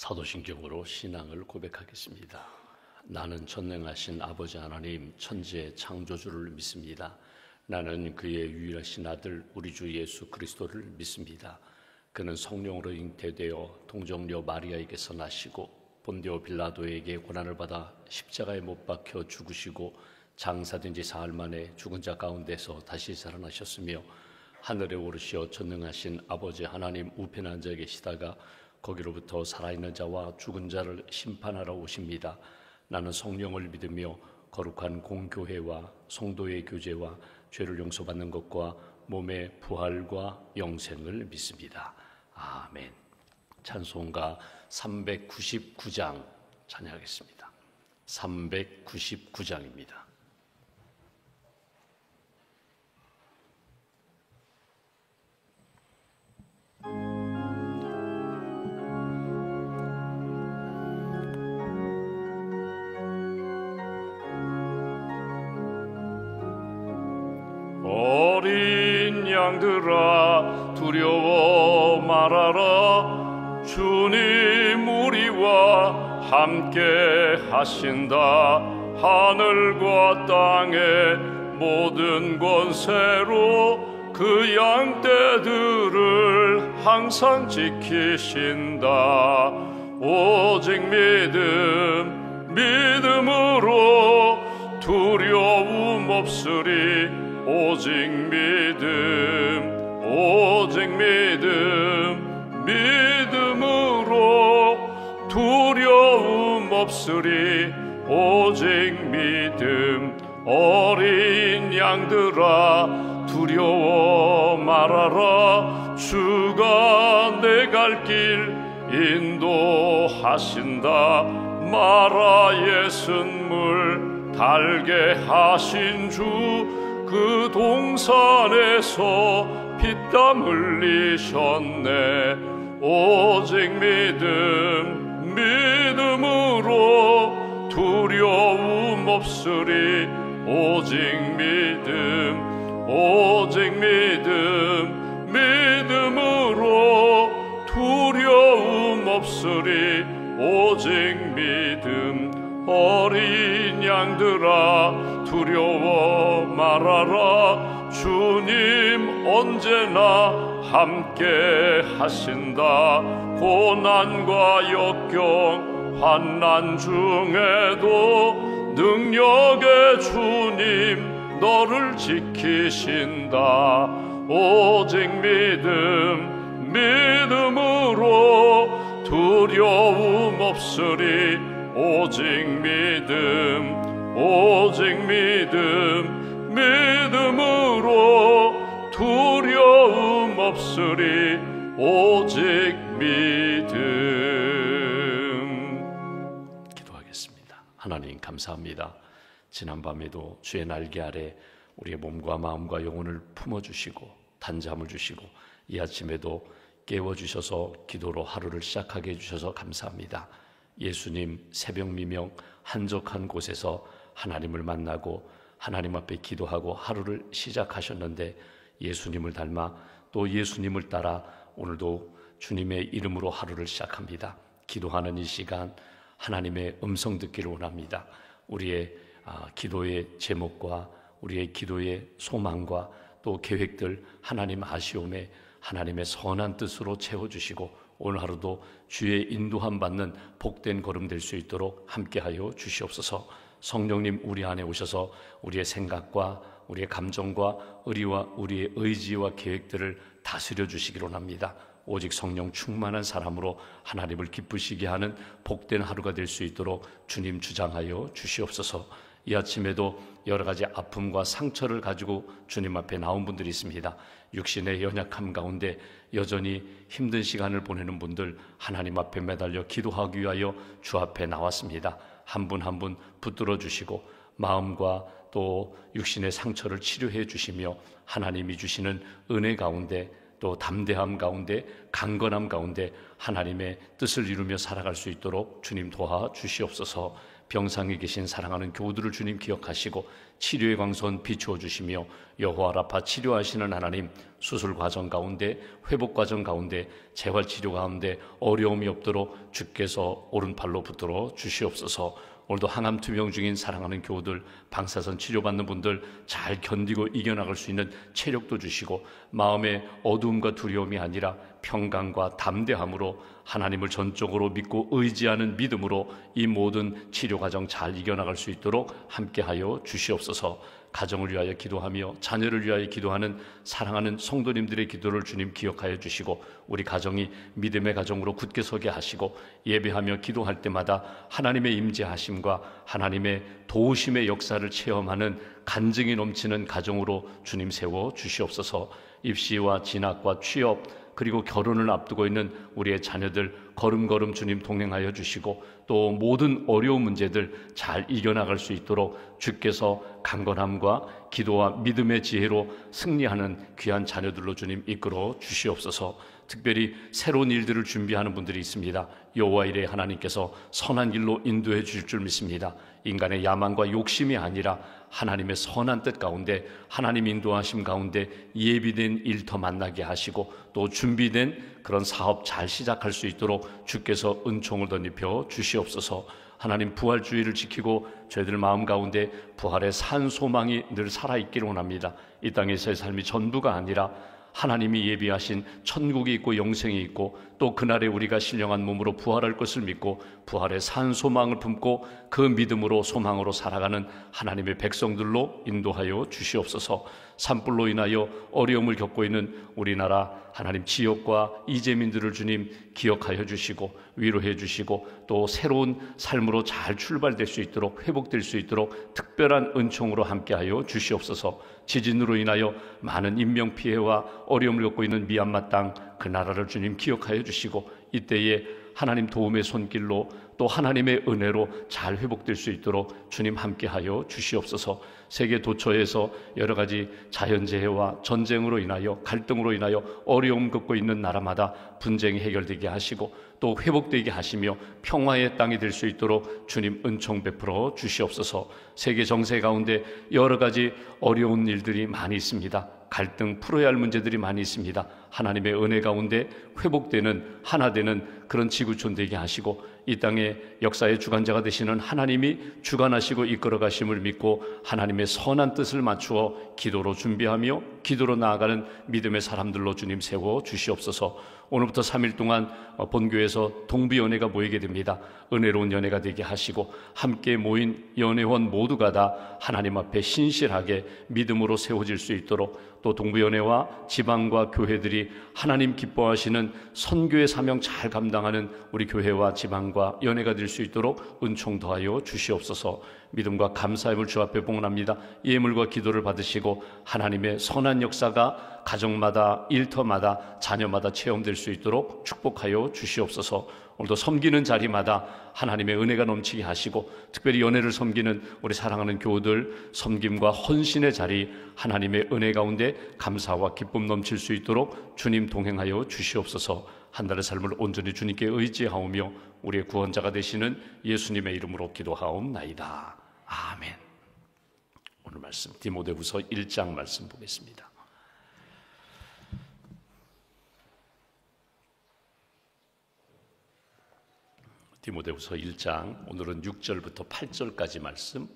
사도신경으로 신앙을 고백하겠습니다. 나는 전능하신 아버지 하나님 천지의 창조주를 믿습니다. 나는 그의 유일하신 아들 우리 주 예수 그리스도를 믿습니다. 그는 성령으로 잉태되어 동정녀 마리아에게서 나시고 본디오 빌라도에게 고난을 받아 십자가에 못 박혀 죽으시고 장사된 지 사흘 만에 죽은 자 가운데서 다시 살아나셨으며 하늘에 오르시어 전능하신 아버지 하나님 우편에 앉아 계시다가 거기로부터 살아있는 자와 죽은 자를 심판하러 오십니다. 나는 성령을 믿으며 거룩한 공교회와 성도의 교제와 죄를 용서받는 것과 몸의 부활과 영생을 믿습니다. 아멘. 찬송가 399장 찬양하겠습니다. 399장입니다. 어린 양들아 두려워 말아라. 주님 우리와 함께 하신다. 하늘과 땅의 모든 권세로 그 양떼들을 항상 지키신다. 오직 믿음으로 두려움 없으리. 오직 믿음으로 두려움 없으리. 오직 믿음. 어린 양들아 두려워 말아라. 주가 내 갈 길 인도하신다. 마라의 쓴물 달게 하신 주 그 동산에서 피땀 흘리셨네. 오직 믿음으로 두려움 없으리. 오직 믿음으로 두려움 없으리. 오직 믿음. 어린 양들아 두려워 말아라. 주님 언제나 함께 하신다. 고난과 역경 환난 중에도 능력의 주님 너를 지키신다. 오직 믿음으로 두려움 없으리. 오직 믿음으로 두려움 없으리. 오직 믿음. 기도하겠습니다. 하나님 감사합니다. 지난밤에도 주의 날개 아래 우리의 몸과 마음과 영혼을 품어주시고 단잠을 주시고 이 아침에도 깨워주셔서 기도로 하루를 시작하게 해주셔서 감사합니다. 예수님 새벽 미명 한적한 곳에서 하나님을 만나고 하나님 앞에 기도하고 하루를 시작하셨는데 예수님을 닮아 또 예수님을 따라 오늘도 주님의 이름으로 하루를 시작합니다. 기도하는 이 시간 하나님의 음성 듣기를 원합니다. 우리의 기도의 제목과 우리의 기도의 소망과 또 계획들 하나님 아시오매 하나님의 선한 뜻으로 채워주시고 오늘 하루도 주의 인도함 받는 복된 걸음 될 수 있도록 함께하여 주시옵소서. 성령님 우리 안에 오셔서 우리의 생각과 우리의 감정과 우리의 의지와 계획들을 다스려 주시기를 원합니다. 오직 성령 충만한 사람으로 하나님을 기쁘시게 하는 복된 하루가 될 수 있도록 주님 주장하여 주시옵소서. 이 아침에도 여러 가지 아픔과 상처를 가지고 주님 앞에 나온 분들이 있습니다. 육신의 연약함 가운데 여전히 힘든 시간을 보내는 분들 하나님 앞에 매달려 기도하기 위하여 주 앞에 나왔습니다. 한 분 한 분 붙들어 주시고 마음과 또 육신의 상처를 치료해 주시며 하나님이 주시는 은혜 가운데 또 담대함 가운데 강건함 가운데 하나님의 뜻을 이루며 살아갈 수 있도록 주님 도와 주시옵소서. 병상에 계신 사랑하는 교우들을 주님 기억하시고 치료의 광선 비추어 주시며 여호와 라파 치료하시는 하나님, 수술 과정 가운데, 회복 과정 가운데, 재활치료 가운데 어려움이 없도록 주께서 오른팔로 붙들어 주시옵소서. 오늘도 항암 투병 중인 사랑하는 교우들, 방사선 치료받는 분들 잘 견디고 이겨나갈 수 있는 체력도 주시고 마음의 어두움과 두려움이 아니라 평강과 담대함으로 하나님을 전적으로 믿고 의지하는 믿음으로 이 모든 치료 과정 잘 이겨나갈 수 있도록 함께하여 주시옵소서. 가정을 위하여 기도하며 자녀를 위하여 기도하는 사랑하는 성도님들의 기도를 주님 기억하여 주시고 우리 가정이 믿음의 가정으로 굳게 서게 하시고 예배하며 기도할 때마다 하나님의 임재하심과 하나님의 도우심의 역사를 체험하는 간증이 넘치는 가정으로 주님 세워 주시옵소서. 입시와 진학과 취업 그리고 결혼을 앞두고 있는 우리의 자녀들 걸음걸음 주님 동행하여 주시고 또 모든 어려운 문제들 잘 이겨나갈 수 있도록 주께서 강건함과 기도와 믿음의 지혜로 승리하는 귀한 자녀들로 주님 이끌어 주시옵소서. 특별히 새로운 일들을 준비하는 분들이 있습니다. 여호와 이레 하나님께서 선한 길로 인도해 주실 줄 믿습니다. 인간의 야망과 욕심이 아니라 하나님의 선한 뜻 가운데 하나님 인도하심 가운데 예비된 일 더 만나게 하시고 또 준비된 그런 사업 잘 시작할 수 있도록 주께서 은총을 덧입혀 주시옵소서. 하나님 부활주의를 지키고 저희들 마음 가운데 부활의 산 소망이 늘 살아있기를 원합니다. 이 땅에서의 삶이 전부가 아니라 하나님이 예비하신 천국이 있고 영생이 있고 또 그날에 우리가 신령한 몸으로 부활할 것을 믿고 부활의 산 소망을 품고 그 믿음으로 소망으로 살아가는 하나님의 백성들로 인도하여 주시옵소서. 산불로 인하여 어려움을 겪고 있는 우리나라 하나님 지역과 이재민들을 주님 기억하여 주시고 위로해 주시고 또 새로운 삶으로 잘 출발될 수 있도록 회복될 수 있도록 특별한 은총으로 함께하여 주시옵소서. 지진으로 인하여 많은 인명피해와 어려움을 겪고 있는 미얀마 땅 그 나라를 주님 기억하여 주시고 이때에 하나님 도움의 손길로 또 하나님의 은혜로 잘 회복될 수 있도록 주님 함께하여 주시옵소서. 세계 도처에서 여러 가지 자연재해와 전쟁으로 인하여 갈등으로 인하여 어려움 겪고 있는 나라마다 분쟁이 해결되게 하시고 또 회복되게 하시며 평화의 땅이 될 수 있도록 주님 은총 베풀어 주시옵소서. 세계 정세 가운데 여러 가지 어려운 일들이 많이 있습니다. 갈등 풀어야 할 문제들이 많이 있습니다. 하나님의 은혜 가운데 회복되는 하나 되는 그런 지구촌 되게 하시고 이 땅의 역사의 주관자가 되시는 하나님이 주관하시고 이끌어 가심을 믿고 하나님의 선한 뜻을 맞추어 기도로 준비하며 기도로 나아가는 믿음의 사람들로 주님 세워 주시옵소서. 오늘부터 3일 동안 본교에서 동부연회가 모이게 됩니다. 은혜로운 연회가 되게 하시고 함께 모인 연회원 모두가 다 하나님 앞에 신실하게 믿음으로 세워질 수 있도록 또 동부연회와 지방과 교회들이 하나님 기뻐하시는 선교의 사명 잘 감당하는 우리 교회와 지방과 연회가 될 수 있도록 은총 더하여 주시옵소서. 믿음과 감사함을 주 앞에 봉헌합니다. 예물과 기도를 받으시고 하나님의 선한 역사가 가정마다 일터마다 자녀마다 체험될 수 있도록 축복하여 주시옵소서. 오늘도 섬기는 자리마다 하나님의 은혜가 넘치게 하시고 특별히 연회를 섬기는 우리 사랑하는 교우들 섬김과 헌신의 자리 하나님의 은혜 가운데 감사와 기쁨 넘칠 수 있도록 주님 동행하여 주시옵소서. 한 달의 삶을 온전히 주님께 의지하오며 우리의 구원자가 되시는 예수님의 이름으로 기도하옵나이다. 아멘. 오늘 말씀 디모데후서 1장 말씀 보겠습니다. 디모데후서 1장 오늘은 6절부터 8절까지 말씀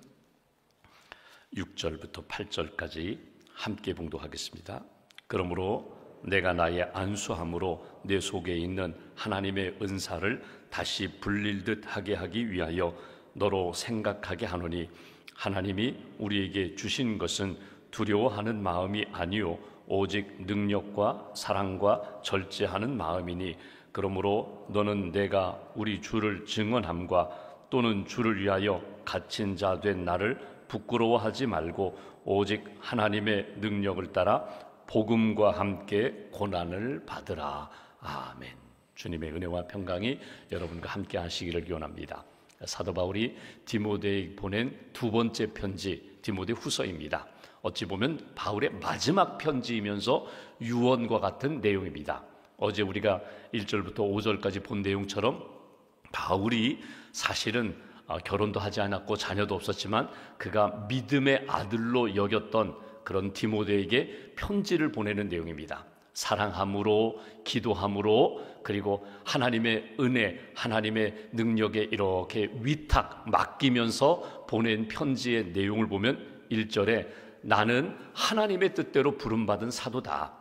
6절부터 8절까지 함께 봉독하겠습니다. 그러므로 내가 나의 안수함으로 내 속에 있는 하나님의 은사를 다시 불릴 듯 하게 하기 위하여 너로 생각하게 하노니 하나님이 우리에게 주신 것은 두려워하는 마음이 아니요 오직 능력과 사랑과 절제하는 마음이니 그러므로 너는 내가 우리 주를 증언함과 또는 주를 위하여 갇힌 자 된 나를 부끄러워하지 말고 오직 하나님의 능력을 따라 복음과 함께 고난을 받으라. 아멘. 주님의 은혜와 평강이 여러분과 함께 하시기를 기원합니다. 사도 바울이 디모데에게 보낸 두 번째 편지 디모데후서입니다. 어찌 보면 바울의 마지막 편지이면서 유언과 같은 내용입니다. 어제 우리가 1절부터 5절까지 본 내용처럼 바울이 사실은 결혼도 하지 않았고 자녀도 없었지만 그가 믿음의 아들로 여겼던 그런 디모데에게 편지를 보내는 내용입니다. 사랑함으로, 기도함으로, 그리고 하나님의 은혜, 하나님의 능력에 이렇게 위탁 맡기면서 보낸 편지의 내용을 보면 1절에 나는 하나님의 뜻대로 부름받은 사도다.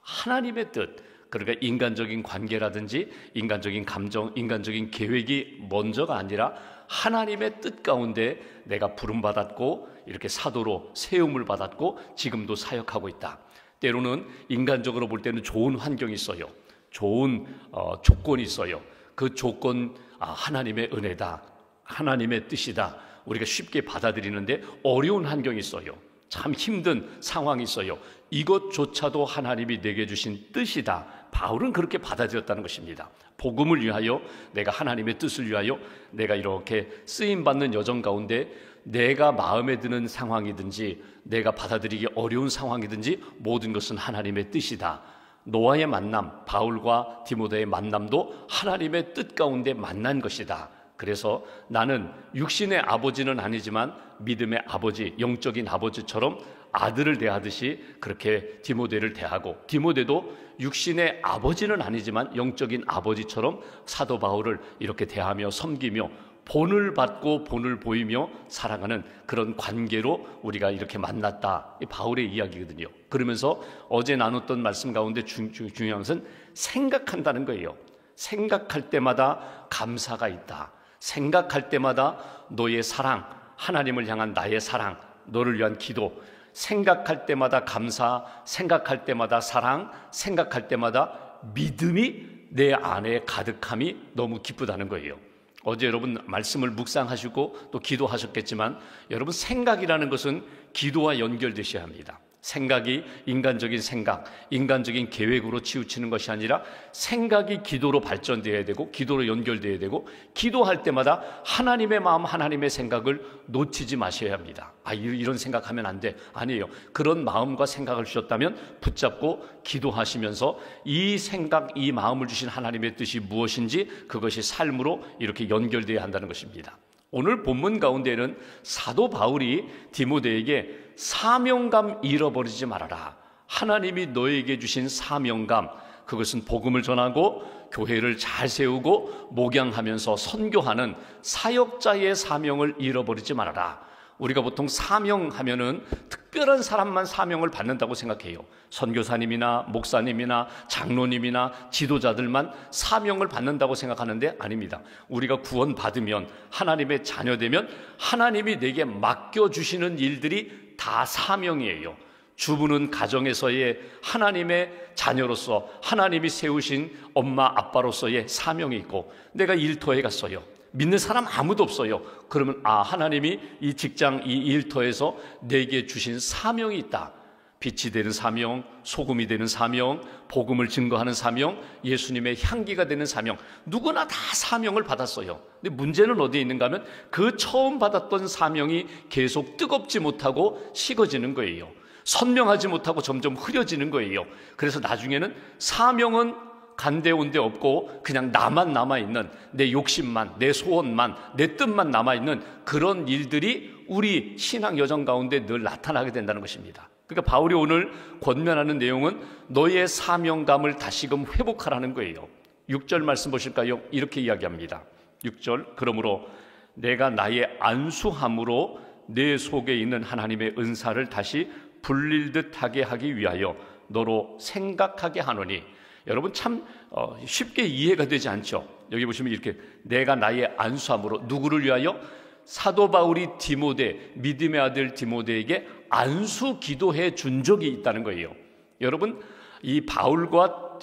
하나님의 뜻, 그러니까 인간적인 관계라든지 인간적인 감정, 인간적인 계획이 먼저가 아니라 하나님의 뜻 가운데 내가 부름받았고 이렇게 사도로 세움을 받았고 지금도 사역하고 있다. 때로는 인간적으로 볼 때는 좋은 환경이 있어요. 좋은 조건이 있어요. 그 조건 하나님의 은혜다, 하나님의 뜻이다. 우리가 쉽게 받아들이는데 어려운 환경이 있어요. 참 힘든 상황이 있어요. 이것조차도 하나님이 내게 주신 뜻이다. 바울은 그렇게 받아들였다는 것입니다. 복음을 위하여, 내가 하나님의 뜻을 위하여 내가 이렇게 쓰임받는 여정 가운데 내가 마음에 드는 상황이든지 내가 받아들이기 어려운 상황이든지 모든 것은 하나님의 뜻이다. 노아의 만남, 바울과 디모데의 만남도 하나님의 뜻 가운데 만난 것이다. 그래서 나는 육신의 아버지는 아니지만 믿음의 아버지, 영적인 아버지처럼 아들을 대하듯이 그렇게 디모데를 대하고, 디모데도 육신의 아버지는 아니지만 영적인 아버지처럼 사도 바울을 이렇게 대하며 섬기며 본을 받고 본을 보이며 살아가는 그런 관계로 우리가 이렇게 만났다. 바울의 이야기거든요. 그러면서 어제 나눴던 말씀 가운데 중요한 것은 생각한다는 거예요. 생각할 때마다 감사가 있다. 생각할 때마다 너의 사랑, 하나님을 향한 나의 사랑, 너를 위한 기도, 생각할 때마다 감사, 생각할 때마다 사랑, 생각할 때마다 믿음이 내 안에 가득함이 너무 기쁘다는 거예요. 어제 여러분 말씀을 묵상하시고 또 기도하셨겠지만 여러분 생각이라는 것은 기도와 연결되셔야 합니다. 생각이 인간적인 생각, 인간적인 계획으로 치우치는 것이 아니라 생각이 기도로 발전되어야 되고 기도로 연결되어야 되고 기도할 때마다 하나님의 마음, 하나님의 생각을 놓치지 마셔야 합니다. 이런 생각하면 안 돼. 아니에요. 그런 마음과 생각을 주셨다면 붙잡고 기도하시면서 이 생각, 이 마음을 주신 하나님의 뜻이 무엇인지 그것이 삶으로 이렇게 연결되어야 한다는 것입니다. 오늘 본문 가운데는 사도 바울이 디모데에게 사명감 잃어버리지 말아라. 하나님이 너에게 주신 사명감, 그것은 복음을 전하고 교회를 잘 세우고 목양하면서 선교하는 사역자의 사명을 잃어버리지 말아라. 우리가 보통 사명하면은 특별한 사람만 사명을 받는다고 생각해요. 선교사님이나 목사님이나 장로님이나 지도자들만 사명을 받는다고 생각하는데 아닙니다. 우리가 구원받으면, 하나님의 자녀되면 하나님이 내게 맡겨주시는 일들이 다 사명이에요. 주부는 가정에서의 하나님의 자녀로서 하나님이 세우신 엄마 아빠로서의 사명이 있고, 내가 일터에 갔어요. 믿는 사람 아무도 없어요. 그러면 하나님이 이 직장, 이 일터에서 내게 주신 사명이 있다. 빛이 되는 사명, 소금이 되는 사명, 복음을 증거하는 사명, 예수님의 향기가 되는 사명, 누구나 다 사명을 받았어요. 근데 문제는 어디에 있는가 하면 그 처음 받았던 사명이 계속 뜨겁지 못하고 식어지는 거예요. 선명하지 못하고 점점 흐려지는 거예요. 그래서 나중에는 사명은 간데온데 없고 그냥 나만 남아있는, 내 욕심만, 내 소원만, 내 뜻만 남아있는 그런 일들이 우리 신앙 여정 가운데 늘 나타나게 된다는 것입니다. 그러니까 바울이 오늘 권면하는 내용은 너의 사명감을 다시금 회복하라는 거예요. 6절 말씀 보실까요? 이렇게 이야기합니다. 6절, 그러므로 내가 나의 안수함으로 내 속에 있는 하나님의 은사를 다시 불릴 듯하게 하기 위하여 너로 생각하게 하노니. 여러분 참 쉽게 이해가 되지 않죠? 여기 보시면 이렇게 내가 나의 안수함으로, 누구를 위하여? 사도 바울이 디모데, 믿음의 아들 디모데에게 안수 기도해 준 적이 있다는 거예요. 여러분 이 바울과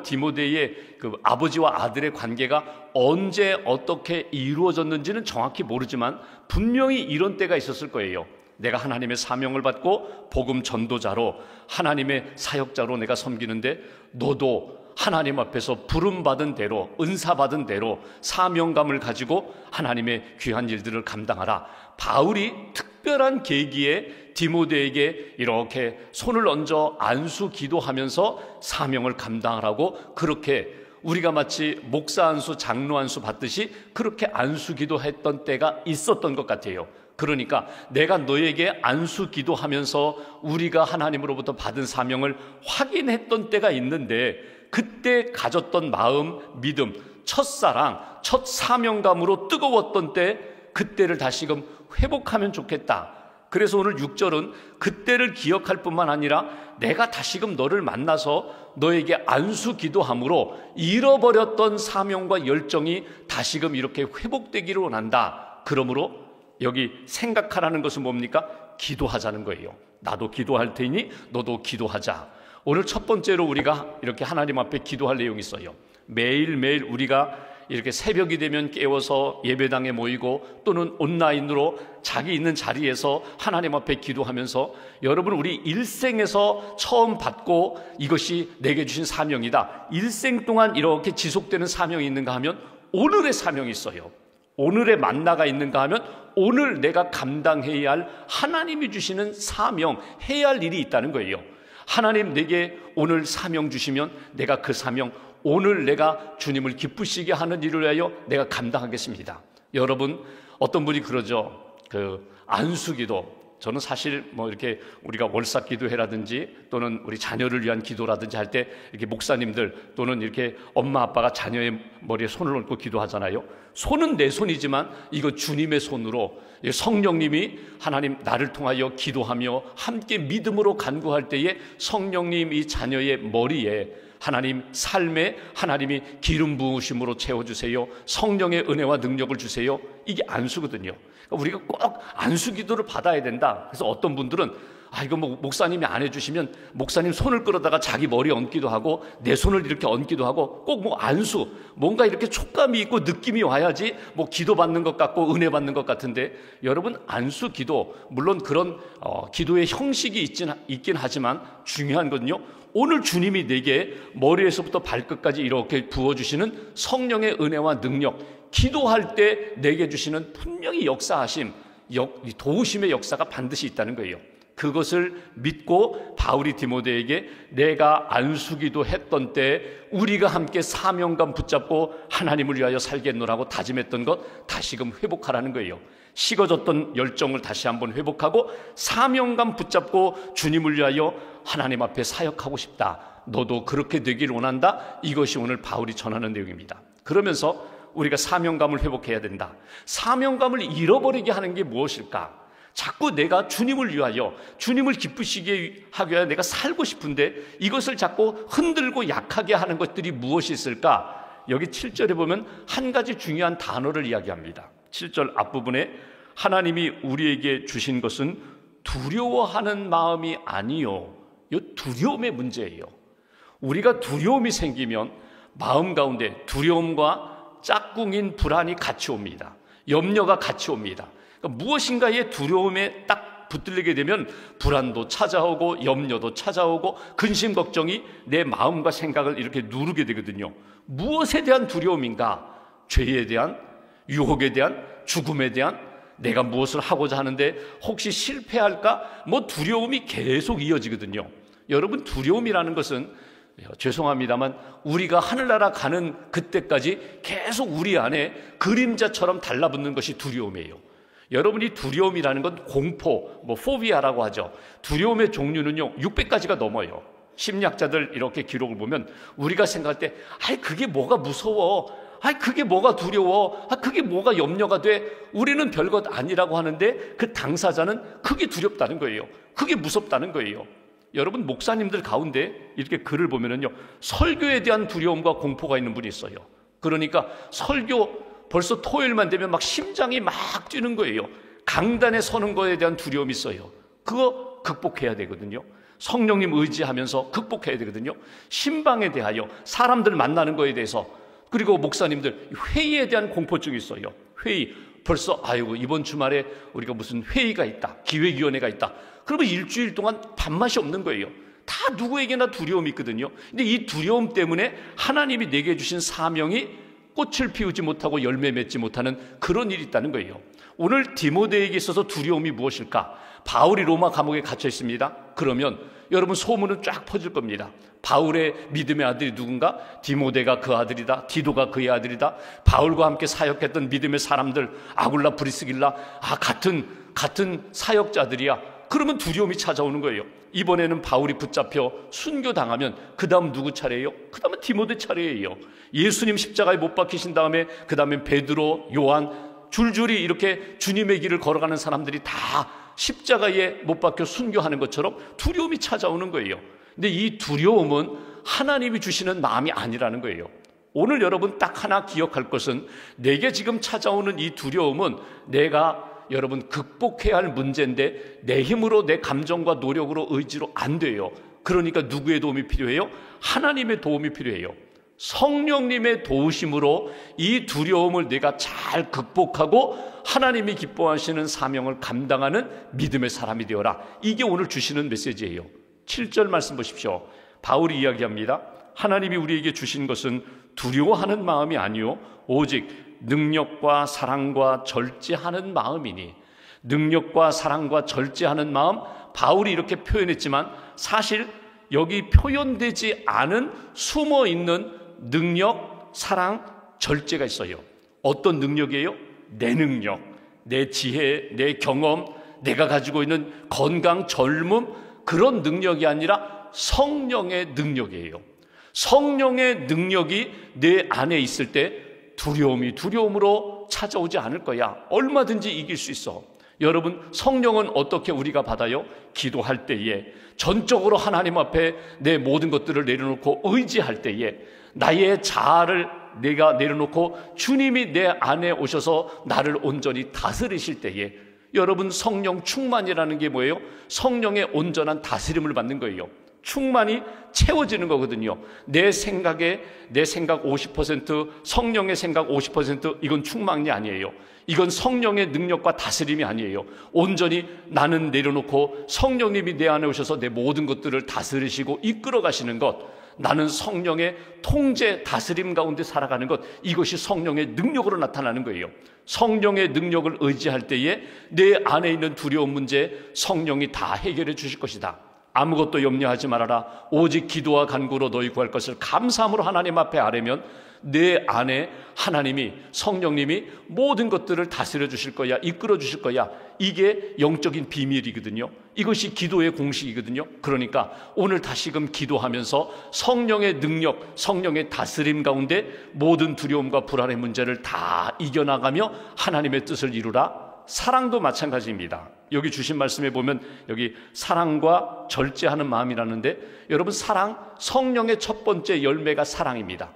디모데의 그 아버지와 아들의 관계가 언제 어떻게 이루어졌는지는 정확히 모르지만 분명히 이런 때가 있었을 거예요. 내가 하나님의 사명을 받고 복음 전도자로, 하나님의 사역자로 내가 섬기는데 너도 하나님 앞에서 부름받은 대로, 은사받은 대로 사명감을 가지고 하나님의 귀한 일들을 감당하라. 바울이 특별한 계기에 디모데에게 이렇게 손을 얹어 안수 기도하면서 사명을 감당하라고 그렇게 우리가 마치 목사 안수, 장로 안수 받듯이 그렇게 안수 기도했던 때가 있었던 것 같아요. 그러니까 내가 너에게 안수 기도하면서 우리가 하나님으로부터 받은 사명을 확인했던 때가 있는데, 그때 가졌던 마음, 믿음, 첫사랑, 첫 사명감으로 뜨거웠던 때, 그때를 다시금 회복하면 좋겠다. 그래서 오늘 6절은 그때를 기억할 뿐만 아니라 내가 다시금 너를 만나서 너에게 안수 기도함으로 잃어버렸던 사명과 열정이 다시금 이렇게 회복되기를 원한다. 그러므로 여기 생각하라는 것은 뭡니까? 기도하자는 거예요. 나도 기도할 테니 너도 기도하자. 오늘 첫 번째로 우리가 이렇게 하나님 앞에 기도할 내용이 있어요. 매일매일 우리가 이렇게 새벽이 되면 깨워서 예배당에 모이고 또는 온라인으로 자기 있는 자리에서 하나님 앞에 기도하면서, 여러분 우리 일생에서 처음 받고 이것이 내게 주신 사명이다, 일생 동안 이렇게 지속되는 사명이 있는가 하면 오늘의 사명이 있어요. 오늘의 만나가 있는가 하면 오늘 내가 감당해야 할 하나님이 주시는 사명, 해야 할 일이 있다는 거예요. 하나님 내게 오늘 사명 주시면 내가 그 사명, 오늘 내가 주님을 기쁘시게 하는 일을 위하여 내가 감당하겠습니다. 여러분, 어떤 분이 그러죠. 안수기도, 저는 사실 이렇게 우리가 월삭 기도회라든지 또는 우리 자녀를 위한 기도라든지 할 때 이렇게 목사님들 또는 이렇게 엄마 아빠가 자녀의 머리에 손을 얹고 기도하잖아요. 손은 내 손이지만 이거 주님의 손으로 성령님이 하나님 나를 통하여 기도하며 함께 믿음으로 간구할 때에 성령님 이 자녀의 머리에 하나님 삶에 하나님이 기름 부으심으로 채워주세요. 성령의 은혜와 능력을 주세요. 이게 안수거든요. 우리가 꼭 안수 기도를 받아야 된다. 그래서 어떤 분들은 이거 목사님이 안 해주시면 목사님 손을 끌어다가 자기 머리에 얹기도 하고 내 손을 이렇게 얹기도 하고, 꼭 안수, 뭔가 이렇게 촉감이 있고 느낌이 와야지 기도 받는 것 같고 은혜 받는 것 같은데, 여러분 안수 기도, 물론 그런 기도의 형식이 있긴 하지만 중요한 건요, 오늘 주님이 내게 머리에서부터 발끝까지 이렇게 부어주시는 성령의 은혜와 능력, 기도할 때 내게 주시는 분명히 역사하심, 도우심의 역사가 반드시 있다는 거예요. 그것을 믿고 바울이 디모데에게 내가 안수기도 했던 때 우리가 함께 사명감 붙잡고 하나님을 위하여 살겠노라고 다짐했던 것 다시금 회복하라는 거예요. 식어졌던 열정을 다시 한번 회복하고 사명감 붙잡고 주님을 위하여 하나님 앞에 사역하고 싶다. 너도 그렇게 되기를 원한다. 이것이 오늘 바울이 전하는 내용입니다. 그러면서 우리가 사명감을 회복해야 된다. 사명감을 잃어버리게 하는 게 무엇일까? 자꾸 내가 주님을 위하여, 주님을 기쁘시게 하기 위하여 내가 살고 싶은데 이것을 자꾸 흔들고 약하게 하는 것들이 무엇이 있을까? 여기 7절에 보면 한 가지 중요한 단어를 이야기합니다. 7절 앞부분에 하나님이 우리에게 주신 것은 두려워하는 마음이 아니요. 이 두려움의 문제예요. 우리가 두려움이 생기면 마음 가운데 두려움과 짝꿍인 불안이 같이 옵니다. 염려가 같이 옵니다. 그러니까 무엇인가의 두려움에 딱 붙들리게 되면 불안도 찾아오고 염려도 찾아오고 근심 걱정이 내 마음과 생각을 이렇게 누르게 되거든요. 무엇에 대한 두려움인가? 죄에 대한, 유혹에 대한, 죽음에 대한, 내가 무엇을 하고자 하는데 혹시 실패할까? 두려움이 계속 이어지거든요. 여러분, 두려움이라는 것은 죄송합니다만 우리가 하늘나라 가는 그때까지 계속 우리 안에 그림자처럼 달라붙는 것이 두려움이에요. 여러분이 두려움이라는 건 공포, 포비아라고 하죠. 두려움의 종류는요 600가지가 넘어요. 심리학자들 이렇게 기록을 보면 우리가 생각할 때 그게 뭐가 무서워, 그게 뭐가 두려워, 그게 뭐가 염려가 돼, 우리는 별것 아니라고 하는데 그 당사자는 그게 두렵다는 거예요. 그게 무섭다는 거예요. 여러분, 목사님들 가운데 이렇게 글을 보면은요 설교에 대한 두려움과 공포가 있는 분이 있어요. 그러니까 설교 벌써 토요일만 되면 막 심장이 막 뛰는 거예요. 강단에 서는 거에 대한 두려움이 있어요. 그거 극복해야 되거든요. 성령님 의지하면서 극복해야 되거든요. 신방에 대하여, 사람들 만나는 거에 대해서, 그리고 목사님들 회의에 대한 공포증이 있어요. 회의, 벌써 이번 주말에 우리가 무슨 회의가 있다, 기획위원회가 있다, 그러면 일주일 동안 밥맛이 없는 거예요. 다 누구에게나 두려움이 있거든요. 근데 이 두려움 때문에 하나님이 내게 주신 사명이 꽃을 피우지 못하고 열매 맺지 못하는 그런 일이 있다는 거예요. 오늘 디모데에게 있어서 두려움이 무엇일까? 바울이 로마 감옥에 갇혀 있습니다. 그러면 여러분 소문은 쫙 퍼질 겁니다. 바울의 믿음의 아들이 누군가? 디모데가 그 아들이다. 디도가 그의 아들이다. 바울과 함께 사역했던 믿음의 사람들, 아굴라, 브리스길라, 같은 사역자들이야. 그러면 두려움이 찾아오는 거예요. 이번에는 바울이 붙잡혀 순교당하면 그 다음 누구 차례예요? 그 다음은 디모데 차례예요. 예수님 십자가에 못 박히신 다음에 그 다음에 베드로, 요한, 줄줄이 이렇게 주님의 길을 걸어가는 사람들이 다 십자가에 못 박혀 순교하는 것처럼 두려움이 찾아오는 거예요. 근데 이 두려움은 하나님이 주시는 마음이 아니라는 거예요. 오늘 여러분 딱 하나 기억할 것은, 내게 지금 찾아오는 이 두려움은 내가 여러분 극복해야 할 문제인데 내 힘으로, 내 감정과 노력으로, 의지로 안 돼요. 그러니까 누구의 도움이 필요해요? 하나님의 도움이 필요해요. 성령님의 도우심으로 이 두려움을 내가 잘 극복하고 하나님이 기뻐하시는 사명을 감당하는 믿음의 사람이 되어라. 이게 오늘 주시는 메시지예요. 7절 말씀 보십시오. 바울이 이야기합니다. 하나님이 우리에게 주신 것은 두려워하는 마음이 아니요 오직 능력과 사랑과 절제하는 마음이니. 능력과 사랑과 절제하는 마음, 바울이 이렇게 표현했지만 사실 여기 표현되지 않은 숨어있는 능력, 사랑, 절제가 있어요. 어떤 능력이에요? 내 능력, 내 지혜, 내 경험, 내가 가지고 있는 건강, 젊음, 그런 능력이 아니라 성령의 능력이에요. 성령의 능력이 내 안에 있을 때 두려움이 두려움으로 찾아오지 않을 거야. 얼마든지 이길 수 있어. 여러분, 성령은 어떻게 우리가 받아요? 기도할 때에, 전적으로 하나님 앞에 내 모든 것들을 내려놓고 의지할 때에, 나의 자아를 내가 내려놓고 주님이 내 안에 오셔서 나를 온전히 다스리실 때에, 여러분 성령 충만이라는 게 뭐예요? 성령의 온전한 다스림을 받는 거예요. 충만이 채워지는 거거든요. 내 생각 50%, 성령의 생각 50%, 이건 충만이 아니에요. 이건 성령의 능력과 다스림이 아니에요. 온전히 나는 내려놓고 성령님이 내 안에 오셔서 내 모든 것들을 다스리시고 이끌어 가시는 것, 나는 성령의 통제, 다스림 가운데 살아가는 것, 이것이 성령의 능력으로 나타나는 거예요. 성령의 능력을 의지할 때에 내 안에 있는 두려운 문제 성령이 다 해결해 주실 것이다. 아무것도 염려하지 말아라. 오직 기도와 간구로 너희 구할 것을 감사함으로 하나님 앞에 아뢰면 내 안에 하나님이, 성령님이 모든 것들을 다스려 주실 거야, 이끌어 주실 거야. 이게 영적인 비밀이거든요. 이것이 기도의 공식이거든요. 그러니까 오늘 다시금 기도하면서 성령의 능력, 성령의 다스림 가운데 모든 두려움과 불안의 문제를 다 이겨나가며 하나님의 뜻을 이루라. 사랑도 마찬가지입니다. 여기 주신 말씀에 보면 여기 사랑과 절제하는 마음이라는데, 여러분 사랑, 성령의 첫 번째 열매가 사랑입니다.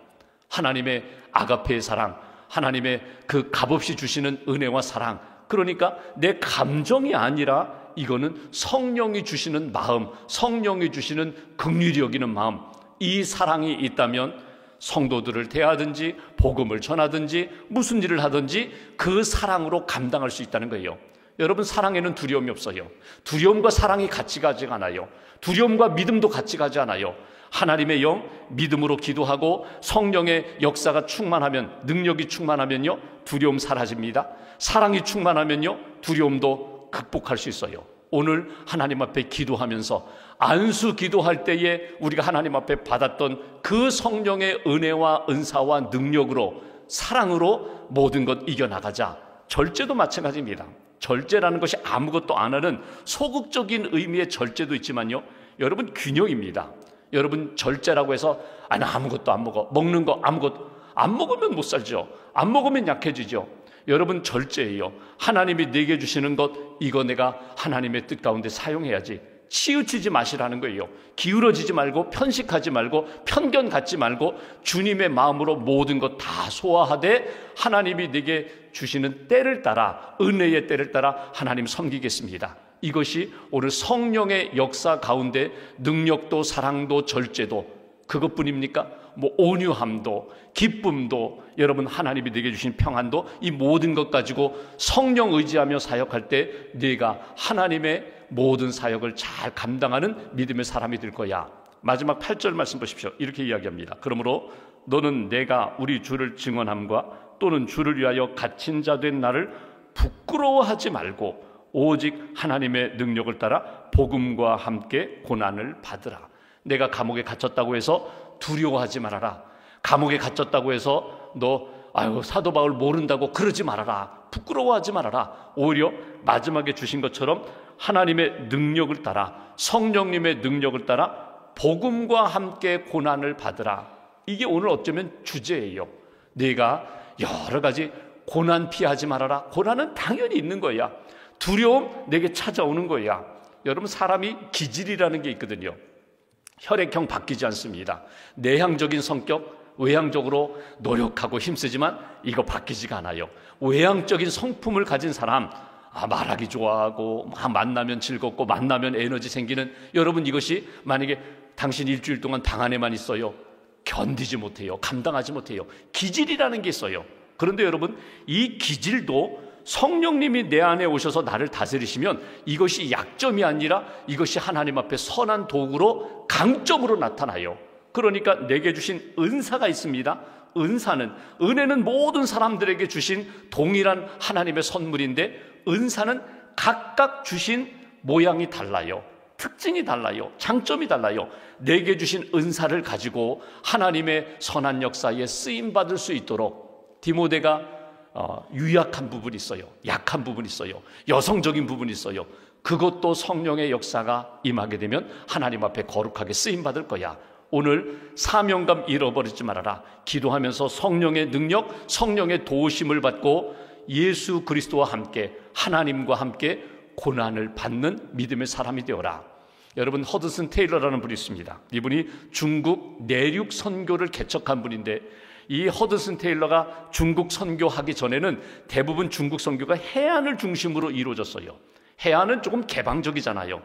하나님의 아가페의 사랑, 하나님의 그 값없이 주시는 은혜와 사랑. 그러니까 내 감정이 아니라 이거는 성령이 주시는 마음, 성령이 주시는 긍휼히 여기는 마음. 이 사랑이 있다면 성도들을 대하든지 복음을 전하든지 무슨 일을 하든지 그 사랑으로 감당할 수 있다는 거예요. 여러분 사랑에는 두려움이 없어요. 두려움과 사랑이 같이 가지 않아요. 두려움과 믿음도 같이 가지 않아요. 하나님의 영, 믿음으로 기도하고 성령의 역사가 충만하면, 능력이 충만하면요, 두려움 사라집니다. 사랑이 충만하면요, 두려움도 극복할 수 있어요. 오늘 하나님 앞에 기도하면서 안수 기도할 때에 우리가 하나님 앞에 받았던 그 성령의 은혜와 은사와 능력으로, 사랑으로 모든 것 이겨나가자. 절제도 마찬가지입니다. 절제라는 것이 아무것도 안 하는 소극적인 의미의 절제도 있지만요, 여러분 균형입니다. 여러분 절제라고 해서 나 아무것도 안 먹어, 먹는 거 아무것도 안 먹으면 못 살죠. 안 먹으면 약해지죠. 여러분 절제예요. 하나님이 내게 주시는 것, 이거 내가 하나님의 뜻 가운데 사용해야지. 치우치지 마시라는 거예요. 기울어지지 말고, 편식하지 말고, 편견 갖지 말고 주님의 마음으로 모든 것 다 소화하되 하나님이 내게 주시는 때를 따라, 은혜의 때를 따라 하나님 섬기겠습니다. 이것이 오늘 성령의 역사 가운데 능력도 사랑도 절제도, 그것뿐입니까? 온유함도, 기쁨도, 여러분 하나님이 내게 주신 평안도, 이 모든 것 가지고 성령 의지하며 사역할 때 네가 하나님의 모든 사역을 잘 감당하는 믿음의 사람이 될 거야. 마지막 8절 말씀 보십시오. 이렇게 이야기합니다. 그러므로 너는 내가 우리 주를 증언함과 또는 주를 위하여 갇힌 자 된 나를 부끄러워하지 말고 오직 하나님의 능력을 따라 복음과 함께 고난을 받으라. 내가 감옥에 갇혔다고 해서 두려워하지 말아라. 감옥에 갇혔다고 해서 너 사도 바울 모른다고 그러지 말아라. 부끄러워하지 말아라. 오히려 마지막에 주신 것처럼 하나님의 능력을 따라, 성령님의 능력을 따라 복음과 함께 고난을 받으라. 이게 오늘 어쩌면 주제예요. 네가 여러 가지 고난 피하지 말아라. 고난은 당연히 있는 거야. 두려움 내게 찾아오는 거야. 여러분, 사람이 기질이라는 게 있거든요. 혈액형 바뀌지 않습니다. 내향적인 성격, 외향적으로 노력하고 힘쓰지만 이거 바뀌지가 않아요. 외향적인 성품을 가진 사람, 말하기 좋아하고 만나면 즐겁고 만나면 에너지 생기는, 여러분 이것이 만약에 당신 일주일 동안 방 안에만 있어요. 견디지 못해요. 감당하지 못해요. 기질이라는 게 있어요. 그런데 여러분, 이 기질도 성령님이 내 안에 오셔서 나를 다스리시면 이것이 약점이 아니라 이것이 하나님 앞에 선한 도구로, 강점으로 나타나요. 그러니까 내게 주신 은사가 있습니다. 은혜는 모든 사람들에게 주신 동일한 하나님의 선물인데, 은사는 각각 주신 모양이 달라요. 특징이 달라요. 장점이 달라요. 내게 주신 은사를 가지고 하나님의 선한 역사에 쓰임받을 수 있도록, 디모데가 유약한 부분이 있어요. 약한 부분이 있어요. 여성적인 부분이 있어요. 그것도 성령의 역사가 임하게 되면 하나님 앞에 거룩하게 쓰임받을 거야. 오늘 사명감 잃어버리지 말아라. 기도하면서 성령의 능력, 성령의 도우심을 받고 예수 그리스도와 함께, 하나님과 함께 고난을 받는 믿음의 사람이 되어라. 여러분, 허드슨 테일러라는 분이 있습니다. 이분이 중국 내륙 선교를 개척한 분인데, 이 허드슨 테일러가 중국 선교하기 전에는 대부분 중국 선교가 해안을 중심으로 이루어졌어요. 해안은 조금 개방적이잖아요.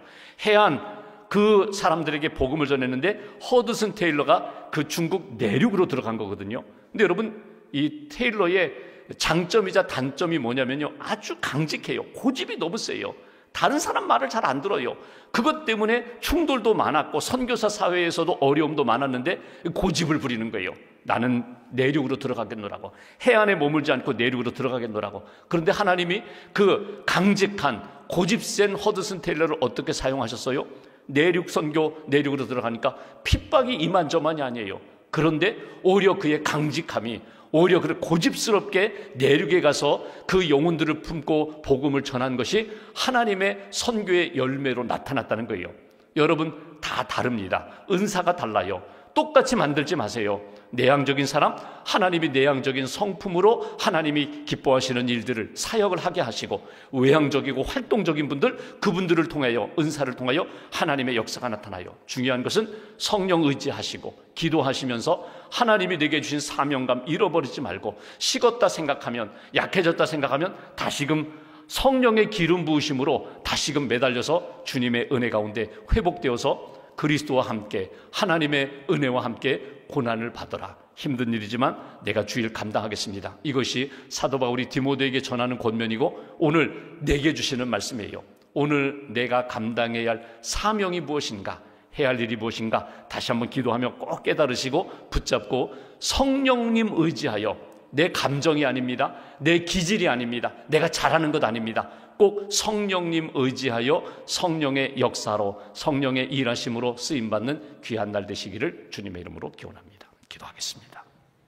해안, 그 사람들에게 복음을 전했는데 허드슨 테일러가 그 중국 내륙으로 들어간 거거든요. 근데 여러분, 이 테일러의 장점이자 단점이 뭐냐면요, 아주 강직해요. 고집이 너무 세요. 다른 사람 말을 잘 안 들어요. 그것 때문에 충돌도 많았고 선교사 사회에서도 어려움도 많았는데 고집을 부리는 거예요. 나는 내륙으로 들어가겠노라고, 해안에 머물지 않고 내륙으로 들어가겠노라고. 그런데 하나님이 그 강직한 고집센 허드슨 테일러를 어떻게 사용하셨어요? 내륙 선교, 내륙으로 들어가니까 핍박이 이만저만이 아니에요. 그런데 오히려 그의 강직함이, 오히려 그 고집스럽게 내륙에 가서 그 영혼들을 품고 복음을 전한 것이 하나님의 선교의 열매로 나타났다는 거예요. 여러분, 다 다릅니다. 은사가 달라요. 똑같이 만들지 마세요. 내향적인 사람, 하나님이 내향적인 성품으로 하나님이 기뻐하시는 일들을, 사역을 하게 하시고, 외향적이고 활동적인 분들, 그분들을 통하여, 은사를 통하여 하나님의 역사가 나타나요. 중요한 것은 성령 의지하시고 기도하시면서 하나님이 내게 주신 사명감 잃어버리지 말고, 식었다 생각하면, 약해졌다 생각하면 다시금 성령의 기름 부으심으로 다시금 매달려서 주님의 은혜 가운데 회복되어서 그리스도와 함께, 하나님의 은혜와 함께 고난을 받아라. 힘든 일이지만 내가 주일 감당하겠습니다. 이것이 사도 바울이 디모데에게 전하는 권면이고 오늘 내게 주시는 말씀이에요. 오늘 내가 감당해야 할 사명이 무엇인가, 해야 할 일이 무엇인가 다시 한번 기도하며 꼭 깨달으시고 붙잡고 성령님 의지하여, 내 감정이 아닙니다. 내 기질이 아닙니다. 내가 잘하는 것 아닙니다. 꼭 성령님 의지하여 성령의 역사로, 성령의 일하심으로 쓰임받는 귀한 날 되시기를 주님의 이름으로 기원합니다. 기도하겠습니다.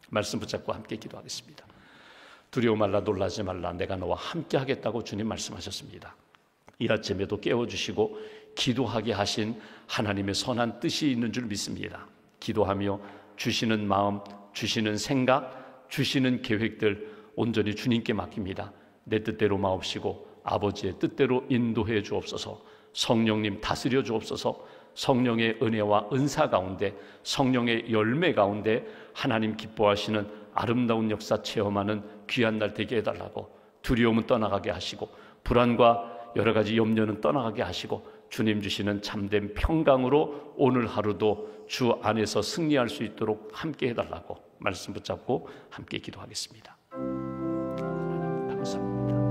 말씀 붙잡고 함께 기도하겠습니다. 두려워 말라, 놀라지 말라, 내가 너와 함께 하겠다고 주님 말씀하셨습니다. 이 아침에도 깨워주시고 기도하게 하신 하나님의 선한 뜻이 있는 줄 믿습니다. 기도하며 주시는 마음, 주시는 생각, 주시는 계획들 온전히 주님께 맡깁니다. 내 뜻대로 마옵시고 아버지의 뜻대로 인도해 주옵소서. 성령님 다스려 주옵소서. 성령의 은혜와 은사 가운데, 성령의 열매 가운데 하나님 기뻐하시는 아름다운 역사 체험하는 귀한 날 되게 해달라고, 두려움은 떠나가게 하시고 불안과 여러 가지 염려는 떠나가게 하시고 주님 주시는 참된 평강으로 오늘 하루도 주 안에서 승리할 수 있도록 함께 해달라고 말씀 붙잡고 함께 기도하겠습니다. 하나님 감사합니다.